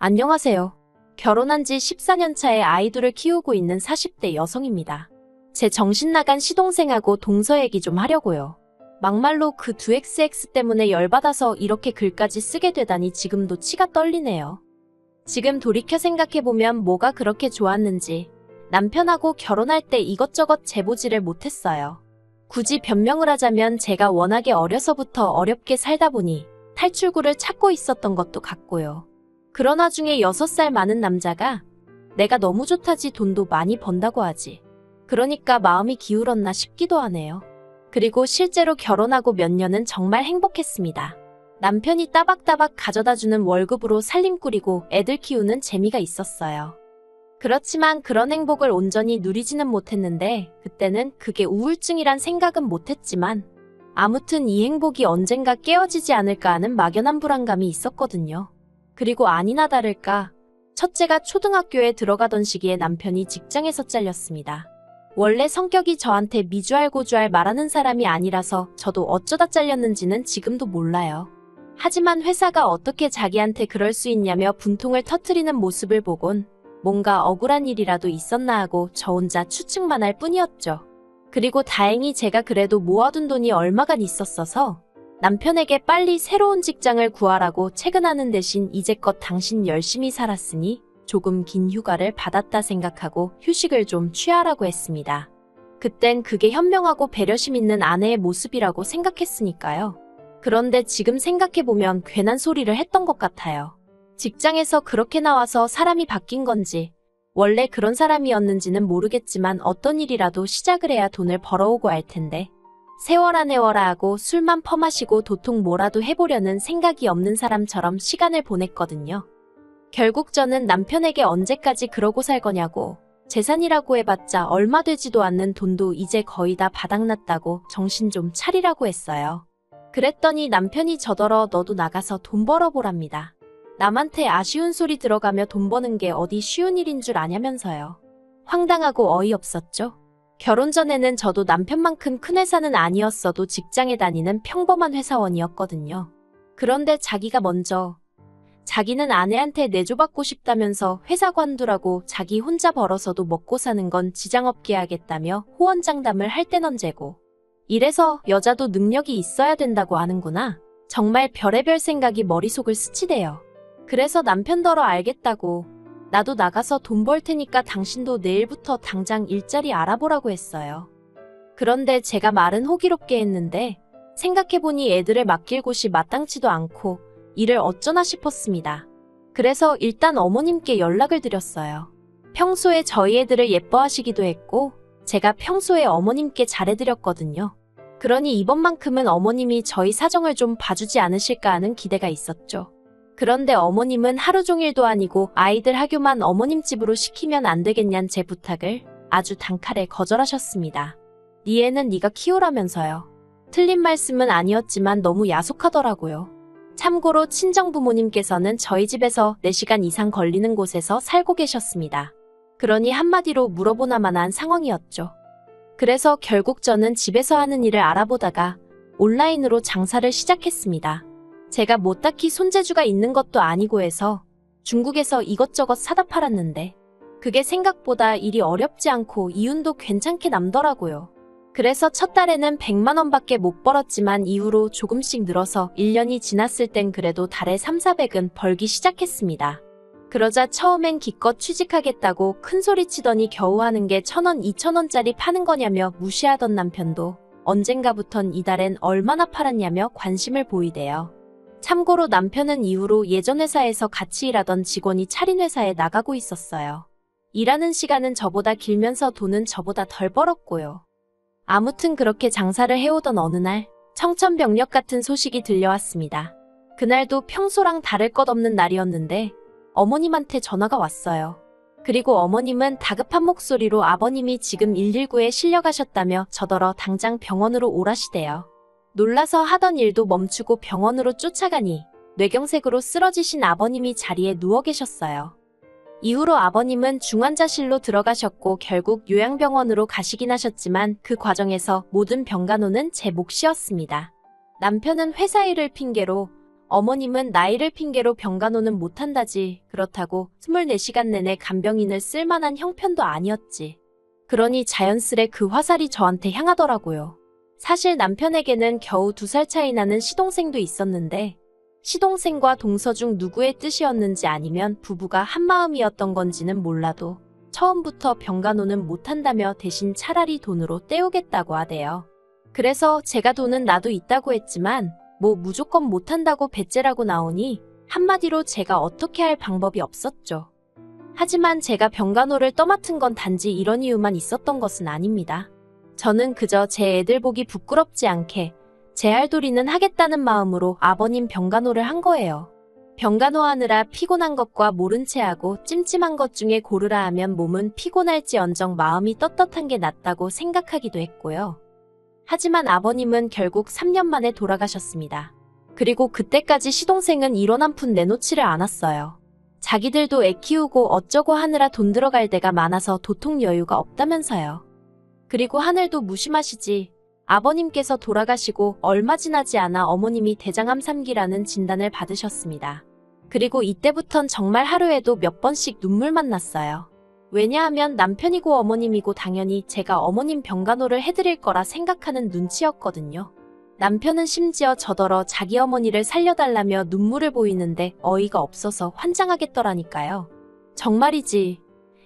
안녕하세요. 결혼한 지 14년 차에 아이들을 키우고 있는 40대 여성입니다. 제 정신 나간 시동생하고 동서 얘기 좀 하려고요. 막말로 그 두 XX 때문에 열받아서 이렇게 글까지 쓰게 되다니 지금도 치가 떨리네요. 지금 돌이켜 생각해보면 뭐가 그렇게 좋았는지 남편하고 결혼할 때 이것저것 재보지를 못했어요. 굳이 변명을 하자면 제가 워낙에 어려서부터 어렵게 살다 보니 탈출구를 찾고 있었던 것도 같고요. 그런 와중에 6살 많은 남자가 내가 너무 좋다지 돈도 많이 번다고 하지. 그러니까 마음이 기울었나 싶기도 하네요. 그리고 실제로 결혼하고 몇 년은 정말 행복했습니다. 남편이 따박따박 가져다주는 월급으로 살림 꾸리고 애들 키우는 재미가 있었어요. 그렇지만 그런 행복을 온전히 누리지는 못했는데 그때는 그게 우울증이란 생각은 못했지만 아무튼 이 행복이 언젠가 깨어지지 않을까 하는 막연한 불안감이 있었거든요. 그리고 아니나 다를까 첫째가 초등학교에 들어가던 시기에 남편이 직장에서 잘렸습니다. 원래 성격이 저한테 미주알고주알 말하는 사람이 아니라서 저도 어쩌다 잘렸는지는 지금도 몰라요. 하지만 회사가 어떻게 자기한테 그럴 수 있냐며 분통을 터뜨리는 모습을 보곤 뭔가 억울한 일이라도 있었나 하고 저 혼자 추측만 할 뿐이었죠. 그리고 다행히 제가 그래도 모아둔 돈이 얼마간 있었어서 남편에게 빨리 새로운 직장을 구하라고 채근하는 대신 이제껏 당신 열심히 살았으니 조금 긴 휴가를 받았다 생각하고 휴식을 좀 취하라고 했습니다. 그땐 그게 현명하고 배려심 있는 아내의 모습이라고 생각했으니까요. 그런데 지금 생각해보면 괜한 소리를 했던 것 같아요. 직장에서 그렇게 나와서 사람이 바뀐 건지 원래 그런 사람이었는지는 모르겠지만 어떤 일이라도 시작을 해야 돈을 벌어오고 할 텐데 세워라 내워라 하고 술만 퍼마시고 도통 뭐라도 해보려는 생각이 없는 사람처럼 시간을 보냈거든요. 결국 저는 남편에게 언제까지 그러고 살 거냐고 재산이라고 해봤자 얼마 되지도 않는 돈도 이제 거의 다 바닥났다고 정신 좀 차리라고 했어요. 그랬더니 남편이 저더러 너도 나가서 돈 벌어보랍니다. 남한테 아쉬운 소리 들어가며 돈 버는 게 어디 쉬운 일인 줄 아냐면서요. 황당하고 어이없었죠. 결혼 전에는 저도 남편만큼 큰 회사는 아니었어도 직장에 다니는 평범한 회사원이었거든요. 그런데 자기가 먼저 자기는 아내한테 내조받고 싶다면서 회사 관두라고 자기 혼자 벌어서도 먹고 사는 건 지장 없게 하겠다며 호언장담을 할 땐 언제고. 이래서 여자도 능력이 있어야 된다고 하는구나. 정말 별의별 생각이 머릿속을 스치대요. 그래서 남편더러 알겠다고 나도 나가서 돈 벌 테니까 당신도 내일부터 당장 일자리 알아보라고 했어요. 그런데 제가 말은 호기롭게 했는데 생각해보니 애들을 맡길 곳이 마땅치도 않고 일을 어쩌나 싶었습니다. 그래서 일단 어머님께 연락을 드렸어요. 평소에 저희 애들을 예뻐하시기도 했고 제가 평소에 어머님께 잘해드렸거든요. 그러니 이번만큼은 어머님이 저희 사정을 좀 봐주지 않으실까 하는 기대가 있었죠. 그런데 어머님은 하루 종일도 아니고 아이들 학교만 어머님 집으로 시키면 안 되겠냔 제 부탁을 아주 단칼에 거절하셨습니다. 네 애는 네가 키우라면서요. 틀린 말씀은 아니었지만 너무 야속하더라고요. 참고로 친정부모님께서는 저희 집에서 4시간 이상 걸리는 곳에서 살고 계셨습니다. 그러니 한마디로 물어보나만 한 상황이었죠. 그래서 결국 저는 집에서 하는 일을 알아보다가 온라인으로 장사를 시작했습니다. 제가 뭐 딱히 손재주가 있는 것도 아니고 해서 중국에서 이것저것 사다 팔았는데 그게 생각보다 일이 어렵지 않고 이윤도 괜찮게 남더라고요. 그래서 첫 달에는 100만 원밖에 못 벌었지만 이후로 조금씩 늘어서 1년이 지났을 땐 그래도 달에 3,400은 벌기 시작했습니다. 그러자 처음엔 기껏 취직하겠다고 큰소리치더니 겨우 하는 게 1,000원, 2,000원짜리 파는 거냐며 무시하던 남편도 언젠가부턴 이달엔 얼마나 팔았냐며 관심을 보이대요. 참고로 남편은 이후로 예전 회사에서 같이 일하던 직원이 차린 회사에 나가고 있었어요. 일하는 시간은 저보다 길면서 돈은 저보다 덜 벌었고요. 아무튼 그렇게 장사를 해오던 어느 날 청천벽력 같은 소식이 들려왔습니다. 그날도 평소랑 다를 것 없는 날이었는데 어머님한테 전화가 왔어요. 그리고 어머님은 다급한 목소리로 아버님이 지금 119에 실려가셨다며 저더러 당장 병원으로 오라시대요. 놀라서 하던 일도 멈추고 병원으로 쫓아가니 뇌경색으로 쓰러지신 아버님이 자리에 누워 계셨어요. 이후로 아버님은 중환자실로 들어가셨고 결국 요양병원으로 가시긴 하셨지만 그 과정에서 모든 병간호는 제 몫이었습니다. 남편은 회사 일을 핑계로 어머님은 나이를 핑계로 병간호는 못한다지. 그렇다고 24시간 내내 간병인을 쓸만한 형편도 아니었지. 그러니 자연스레 그 화살이 저한테 향하더라고요. 사실 남편에게는 겨우 2살 차이 나는 시동생도 있었는데 시동생과 동서 중 누구의 뜻이었는지 아니면 부부가 한마음이었던 건지는 몰라도 처음부터 병간호는 못한다며 대신 차라리 돈으로 때우겠다고 하대요. 그래서 제가 돈은 나도 있다고 했지만 뭐 무조건 못한다고 배째라고 나오니 한마디로 제가 어떻게 할 방법이 없었죠. 하지만 제가 병간호를 떠맡은 건 단지 이런 이유만 있었던 것은 아닙니다. 저는 그저 제 애들 보기 부끄럽지 않게 제 할도리는 하겠다는 마음으로 아버님 병간호를 한 거예요. 병간호하느라 피곤한 것과 모른 채 하고 찜찜한 것 중에 고르라 하면 몸은 피곤할지언정 마음이 떳떳한 게 낫다고 생각하기도 했고요. 하지만 아버님은 결국 3년 만에 돌아가셨습니다. 그리고 그때까지 시동생은 1원 한 푼 내놓지를 않았어요. 자기들도 애 키우고 어쩌고 하느라 돈 들어갈 데가 많아서 도통 여유가 없다면서요. 그리고 하늘도 무심하시지. 아버님께서 돌아가시고 얼마 지나지 않아 어머님이 대장암 3기라는 진단을 받으셨습니다. 그리고 이때부턴 정말 하루에도 몇 번씩 눈물만 났어요. 왜냐하면 남편이고 어머님이고 당연히 제가 어머님 병간호를 해드릴 거라 생각하는 눈치였거든요. 남편은 심지어 저더러 자기 어머니를 살려달라며 눈물을 보이는데 어이가 없어서 환장하겠더라니까요. 정말이지.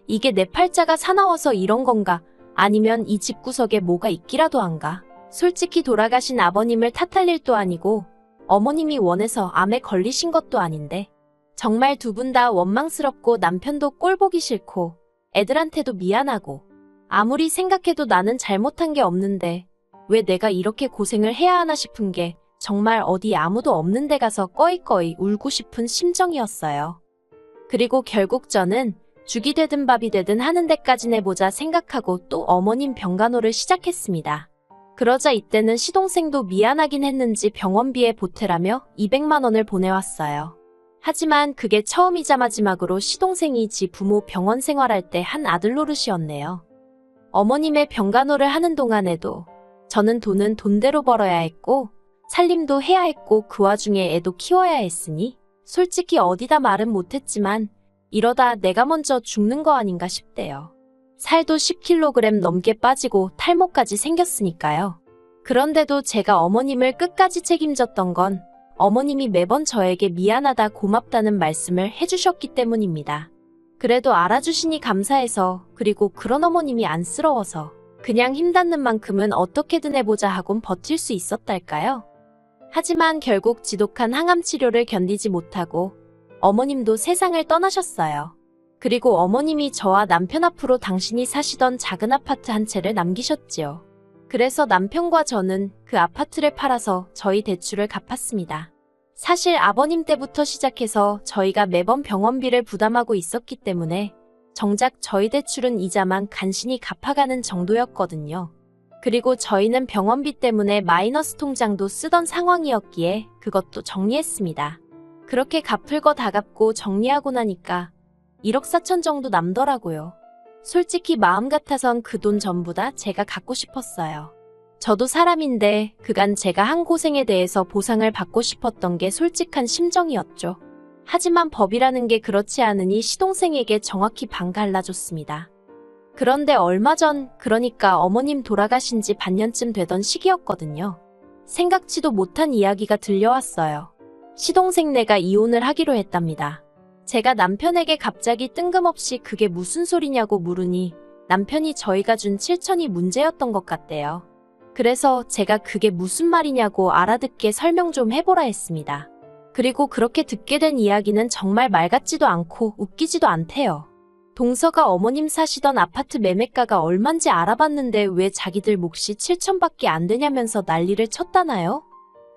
이게 내 팔자가 사나워서 이런 건가? 아니면 이 집구석에 뭐가 있기라도 한가? 솔직히 돌아가신 아버님을 탓할 일도 아니고 어머님이 원해서 암에 걸리신 것도 아닌데 정말 두 분 다 원망스럽고 남편도 꼴보기 싫고 애들한테도 미안하고 아무리 생각해도 나는 잘못한 게 없는데 왜 내가 이렇게 고생을 해야 하나 싶은 게 정말 어디 아무도 없는 데 가서 꺼이꺼이 울고 싶은 심정이었어요. 그리고 결국 저는 죽이 되든 밥이 되든 하는 데까지 내보자 생각하고 또 어머님 병간호를 시작했습니다. 그러자 이때는 시동생도 미안하긴 했는지 병원비에 보태라며 200만 원을 보내왔어요. 하지만 그게 처음이자 마지막으로 시동생이 지 부모 병원 생활할 때 한 아들 노릇이었네요. 어머님의 병간호를 하는 동안에도 저는 돈은 돈대로 벌어야 했고 살림도 해야 했고 그 와중에 애도 키워야 했으니 솔직히 어디다 말은 못했지만 이러다 내가 먼저 죽는 거 아닌가 싶대요. 살도 10kg 넘게 빠지고 탈모까지 생겼으니까요. 그런데도 제가 어머님을 끝까지 책임졌던 건 어머님이 매번 저에게 미안하다 고맙다는 말씀을 해주셨기 때문입니다. 그래도 알아주시니 감사해서 그리고 그런 어머님이 안쓰러워서 그냥 힘닿는 만큼은 어떻게든 해보자 하곤 버틸 수 있었달까요? 하지만 결국 지독한 항암 치료를 견디지 못하고 어머님도 세상을 떠나셨어요. 그리고 어머님이 저와 남편 앞으로 당신이 사시던 작은 아파트 한 채를 남기셨지요. 그래서 남편과 저는 그 아파트를 팔아서 저희 대출을 갚았습니다. 사실 아버님 때부터 시작해서 저희가 매번 병원비를 부담하고 있었기 때문에 정작 저희 대출은 이자만 간신히 갚아가는 정도였거든요. 그리고 저희는 병원비 때문에 마이너스 통장도 쓰던 상황이었기에 그것도 정리했습니다. 그렇게 갚을 거 다 갚고 정리하고 나니까 1억 4천 정도 남더라고요. 솔직히 마음 같아선 그 돈 전부 다 제가 갖고 싶었어요. 저도 사람인데 그간 제가 한 고생에 대해서 보상을 받고 싶었던 게 솔직한 심정이었죠. 하지만 법이라는 게 그렇지 않으니 시동생에게 정확히 반 갈라줬습니다. 그런데 얼마 전, 그러니까 어머님 돌아가신 지 반년쯤 되던 시기였거든요. 생각지도 못한 이야기가 들려왔어요. 시동생네가 이혼을 하기로 했답니다. 제가 남편에게 갑자기 뜬금없이 그게 무슨 소리냐고 물으니 남편이 저희가 준 7천이 문제였던 것 같대요. 그래서 제가 그게 무슨 말이냐고 알아듣게 설명 좀 해보라 했습니다. 그리고 그렇게 듣게 된 이야기는 정말 말 같지도 않고 웃기지도 않대요. 동서가 어머님 사시던 아파트 매매가가 얼만지 알아봤는데 왜 자기들 몫이 7천밖에 안 되냐면서 난리를 쳤다나요?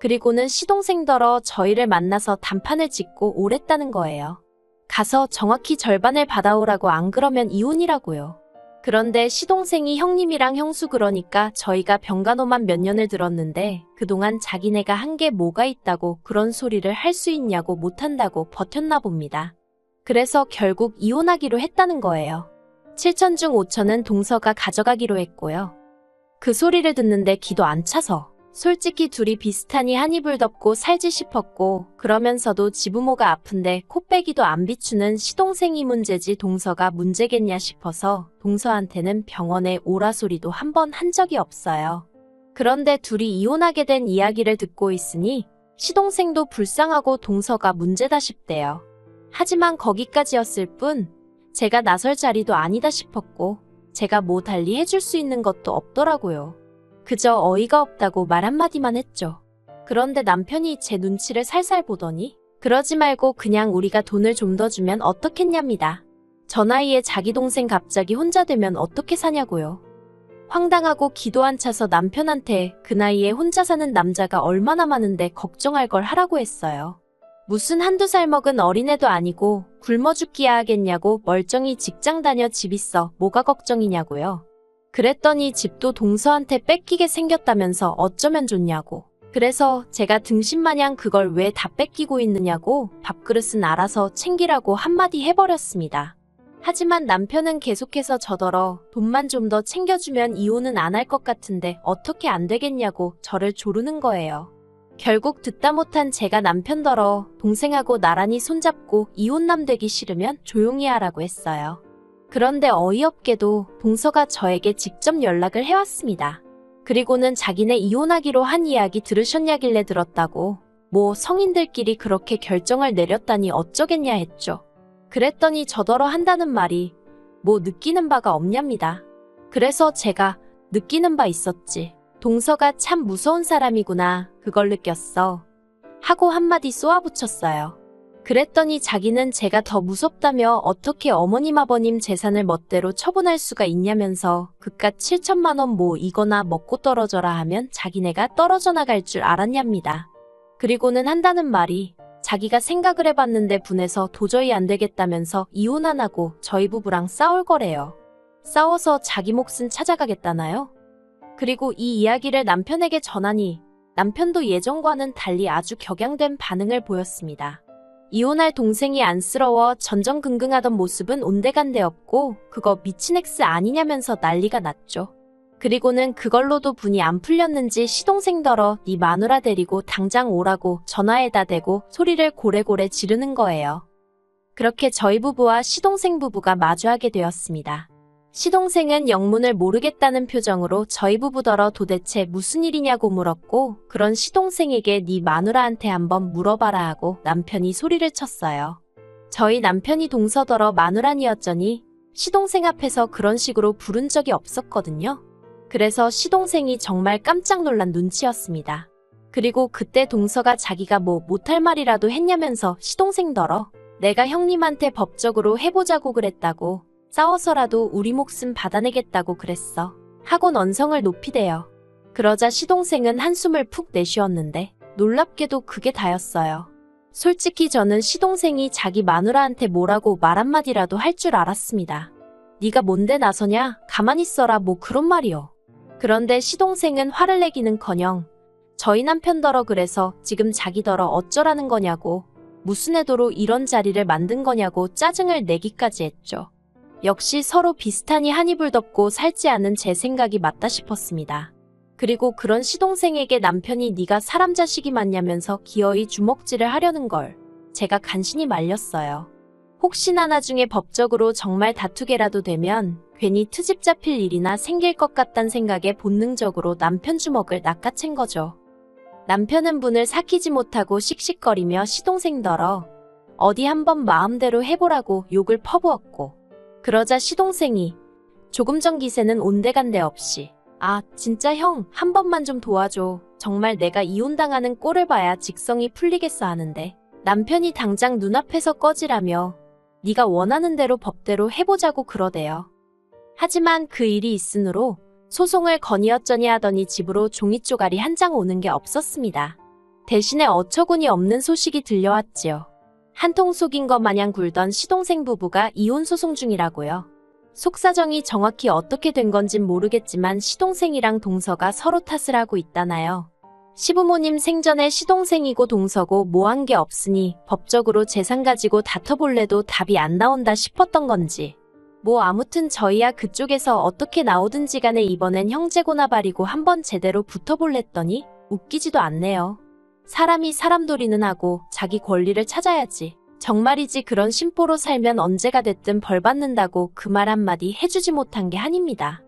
그리고는 시동생더러 저희를 만나서 단판을 짓고 오랬다는 거예요. 가서 정확히 절반을 받아오라고 안 그러면 이혼이라고요. 그런데 시동생이 형님이랑 형수 그러니까 저희가 병간호만 몇 년을 들었는데 그동안 자기네가 한 게 뭐가 있다고 그런 소리를 할 수 있냐고 못한다고 버텼나 봅니다. 그래서 결국 이혼하기로 했다는 거예요. 7천 중 5천은 동서가 가져가기로 했고요. 그 소리를 듣는데 기도 안 차서 솔직히 둘이 비슷하니 한 이불 덮고 살지 싶었고 그러면서도 지부모가 아픈데 코빼기도 안 비추는 시동생이 문제지 동서가 문제겠냐 싶어서 동서한테는 병원에 오라 소리도 한 번 한 적이 없어요. 그런데 둘이 이혼하게 된 이야기를 듣고 있으니 시동생도 불쌍하고 동서가 문제다 싶대요. 하지만 거기까지였을 뿐 제가 나설 자리도 아니다 싶었고 제가 뭐 달리 해줄 수 있는 것도 없더라고요. 그저 어이가 없다고 말 한마디만 했죠. 그런데 남편이 제 눈치를 살살 보더니 그러지 말고 그냥 우리가 돈을 좀 더 주면 어떻겠냐입니다. 저 나이에 자기 동생 갑자기 혼자 되면 어떻게 사냐고요. 황당하고 기도 안 차서 남편한테 그 나이에 혼자 사는 남자가 얼마나 많은데 걱정할 걸 하라고 했어요. 무슨 한두 살 먹은 어린애도 아니고 굶어 죽기야 하겠냐고 멀쩡히 직장 다녀 집 있어 뭐가 걱정이냐고요. 그랬더니 집도 동서한테 뺏기게 생겼다면서 어쩌면 좋냐고. 그래서 제가 등신마냥 그걸 왜 다 뺏기고 있느냐고 밥그릇은 알아서 챙기라고 한마디 해버렸습니다. 하지만 남편은 계속해서 저더러 돈만 좀 더 챙겨주면 이혼은 안 할 것 같은데 어떻게 안 되겠냐고 저를 조르는 거예요. 결국 듣다 못한 제가 남편더러 동생하고 나란히 손잡고 이혼남 되기 싫으면 조용히 하라고 했어요. 그런데 어이없게도 동서가 저에게 직접 연락을 해왔습니다. 그리고는 자기네 이혼하기로 한 이야기 들으셨냐길래 들었다고 뭐 성인들끼리 그렇게 결정을 내렸다니 어쩌겠냐 했죠. 그랬더니 저더러 한다는 말이 뭐 느끼는 바가 없냐입니다. 그래서 제가 느끼는 바 있었지. 동서가 참 무서운 사람이구나. 그걸 느꼈어. 하고 한마디 쏘아붙였어요. 그랬더니 자기는 제가 더 무섭다며 어떻게 어머님 아버님 재산을 멋대로 처분할 수가 있냐면서 그깟 7천만 원 뭐 이거나 먹고 떨어져라 하면 자기네가 떨어져 나갈 줄 알았냐입니다. 그리고는 한다는 말이 자기가 생각을 해봤는데 분해서 도저히 안 되겠다면서 이혼 안 하고 저희 부부랑 싸울 거래요. 싸워서 자기 몫은 찾아가겠다나요? 그리고 이 이야기를 남편에게 전하니 남편도 예전과는 달리 아주 격양된 반응을 보였습니다. 이혼할 동생이 안쓰러워 전전긍긍하던 모습은 온데간데 없고 그거 미친 X 아니냐면서 난리가 났죠. 그리고는 그걸로도 분이 안 풀렸는지 시동생더러 네 마누라 데리고 당장 오라고 전화에다 대고 소리를 고래고래 지르는 거예요. 그렇게 저희 부부와 시동생 부부가 마주하게 되었습니다. 시동생은 영문을 모르겠다는 표정으로 저희 부부더러 도대체 무슨 일이냐고 물었고 그런 시동생에게 네 마누라한테 한번 물어봐라 하고 남편이 소리를 쳤어요. 저희 남편이 동서더러 마누라니였더니 시동생 앞에서 그런 식으로 부른 적이 없었거든요. 그래서 시동생이 정말 깜짝 놀란 눈치였습니다. 그리고 그때 동서가 자기가 뭐 못할 말이라도 했냐면서 시동생더러 내가 형님한테 법적으로 해보자고 그랬다고 싸워서라도 우리 목숨 받아내겠다고 그랬어. 하곤 언성을 높이대요. 그러자 시동생은 한숨을 푹 내쉬었는데 놀랍게도 그게 다였어요. 솔직히 저는 시동생이 자기 마누라한테 뭐라고 말 한마디라도 할 줄 알았습니다. 네가 뭔데 나서냐? 가만히 있어라 뭐 그런 말이요. 그런데 시동생은 화를 내기는커녕 저희 남편더러 그래서 지금 자기더러 어쩌라는 거냐고 무슨 애도로 이런 자리를 만든 거냐고 짜증을 내기까지 했죠. 역시 서로 비슷하니 한 이불 덮고 살지 않은 제 생각이 맞다 싶었습니다. 그리고 그런 시동생에게 남편이 네가 사람 자식이 맞냐면서 기어이 주먹질을 하려는 걸 제가 간신히 말렸어요. 혹시나 나중에 법적으로 정말 다투게라도 되면 괜히 트집 잡힐 일이나 생길 것 같단 생각에 본능적으로 남편 주먹을 낚아챈 거죠. 남편은 분을 삭히지 못하고 씩씩거리며 시동생더러 어디 한번 마음대로 해보라고 욕을 퍼부었고 그러자 시동생이 조금 전 기세는 온데간데 없이 아 진짜 형 한 번만 좀 도와줘. 정말 내가 이혼당하는 꼴을 봐야 직성이 풀리겠어 하는데 남편이 당장 눈앞에서 꺼지라며 네가 원하는 대로 법대로 해보자고 그러대요. 하지만 그 일이 있으므로 소송을 건의어쩌니 하더니 집으로 종이 쪼가리 한 장 오는 게 없었습니다. 대신에 어처구니 없는 소식이 들려왔지요. 한통 속인 것 마냥 굴던 시동생 부부가 이혼 소송 중이라고요. 속사정이 정확히 어떻게 된 건진 모르겠지만 시동생이랑 동서가 서로 탓을 하고 있다나요. 시부모님 생전에 시동생이고 동서고 뭐 한 게 없으니 법적으로 재산 가지고 다퉈볼래도 답이 안 나온다 싶었던 건지. 뭐 아무튼 저희야 그쪽에서 어떻게 나오든지 간에 이번엔 형제고나 발이고 한번 제대로 붙어볼랬더니 웃기지도 않네요. 사람이 사람돌이는 하고 자기 권리를 찾아야지. 정말이지 그런 심보로 살면 언제가 됐든 벌 받는다고 그 말 한마디 해주지 못한 게 한입니다.